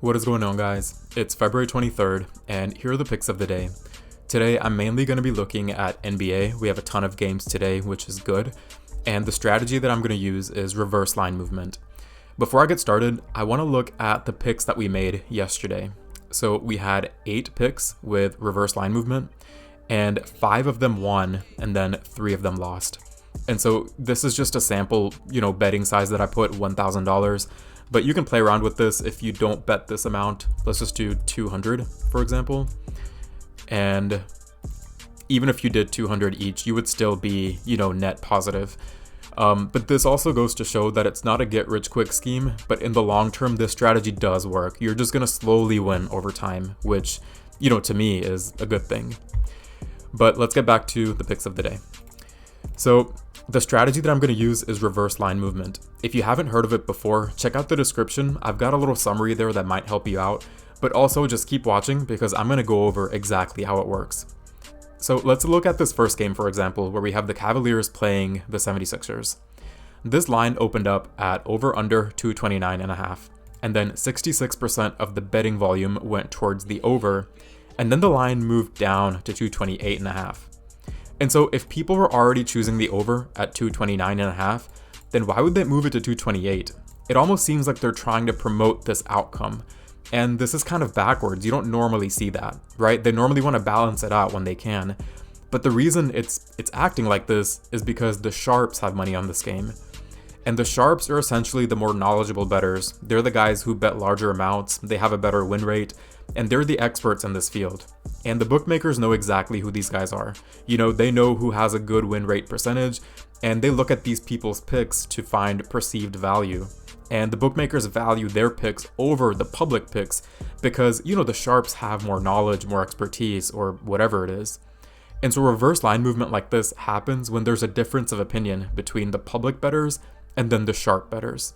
What is going on, guys? It's February 23rd, and here are the picks of the day. Today, I'm mainly going to be looking at NBA. We have a ton of games today, which is good. And the strategy that I'm going to use is reverse line movement. Before I get started, I want to look at the picks that we made yesterday. So we had 8 picks with reverse line movement, and 5 of them won, and then 3 of them lost. And so this is just a sample, betting size that I put $1,000. But you can play around with this if you don't bet this amount. Let's just do 200, for example. And even if you did 200 each, you would still be, net positive. But this also goes to show that it's not a get-rich-quick scheme, but in the long term, this strategy does work. You're just going to slowly win over time, which, to me is a good thing. But let's get back to the picks of the day. So the strategy that I'm going to use is reverse line movement. If you haven't heard of it before, check out the description. I've got a little summary there that might help you out, but also just keep watching because I'm going to go over exactly how it works. So let's look at this first game, for example, where we have the Cavaliers playing the 76ers. This line opened up at over under 229.5, and then 66% of the betting volume went towards the over, and then the line moved down to 228.5. And so if people were already choosing the over at 229.5, then why would they move it to 228? It almost seems like they're trying to promote this outcome. And this is kind of backwards. You don't normally see that, right? They normally want to balance it out when they can. But the reason it's acting like this is because the sharps have money on this game. And the sharps are essentially the more knowledgeable bettors. They're the guys who bet larger amounts, they have a better win rate, and they're the experts in this field. And the bookmakers know exactly who these guys are. They know who has a good win rate percentage, and they look at these people's picks to find perceived value. And the bookmakers value their picks over the public picks because, the sharps have more knowledge, more expertise, or whatever it is. And so reverse line movement like this happens when there's a difference of opinion between the public bettors and then the sharp bettors.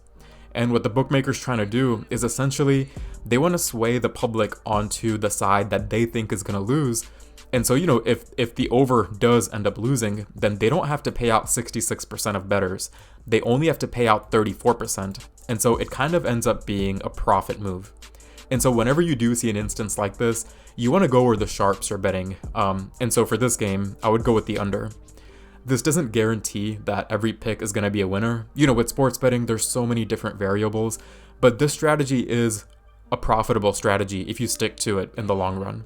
And what the bookmakers trying to do is essentially they want to sway the public onto the side that they think is going to lose. And so, if the over does end up losing, then they don't have to pay out 66% of bettors. They only have to pay out 34%. And so it kind of ends up being a profit move. And so whenever you do see an instance like this, you want to go where the sharps are betting. And so for this game, I would go with the under. This doesn't guarantee that every pick is going to be a winner. With sports betting, there's so many different variables, but this strategy is a profitable strategy if you stick to it in the long run.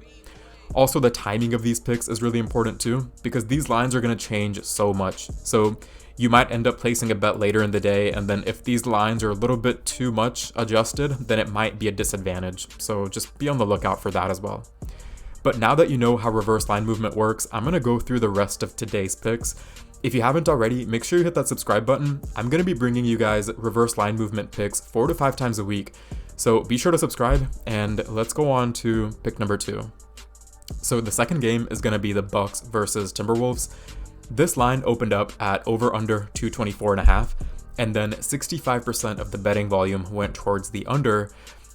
Also, the timing of these picks is really important too, because these lines are going to change so much. So you might end up placing a bet later in the day, and then if these lines are a little bit too much adjusted, then it might be a disadvantage. So just be on the lookout for that as well. But now that you know how reverse line movement works, I'm going to go through the rest of today's picks. If you haven't already, make sure you hit that subscribe button. I'm going to be bringing you guys reverse line movement picks 4 to 5 times a week. So be sure to subscribe, and let's go on to pick number 2. So the second game is going to be the Bucks versus Timberwolves. This line opened up at over under 224.5, and then 65% of the betting volume went towards the under,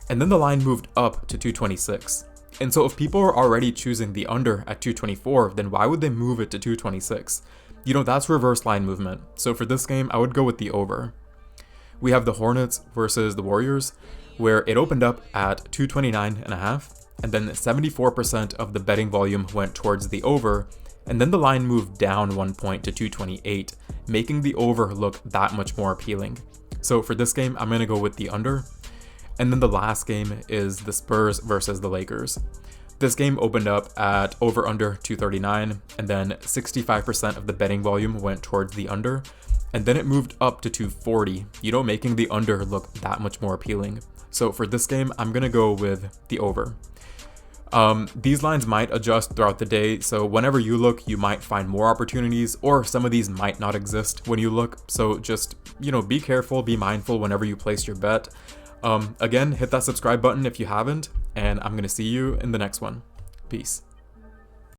and then the line moved up to 226. And so if people are already choosing the under at 224, then why would they move it to 226? That's reverse line movement. So for this game, I would go with the over. We have the Hornets versus the Warriors, where it opened up at 229.5, and then 74% of the betting volume went towards the over, and then the line moved down 1 point to 228, making the over look that much more appealing. So for this game, I'm going to go with the under. And then the last game is the Spurs versus the Lakers. This game opened up at over under 239, and then 65% of the betting volume went towards the under, and then it moved up to 240, making the under look that much more appealing. So for this game, I'm going to go with the over. These lines might adjust throughout the day, so whenever you look, you might find more opportunities, or some of these might not exist when you look. So just, be careful, be mindful whenever you place your bet. Again, hit that subscribe button if you haven't, and I'm going to see you in the next one. Peace.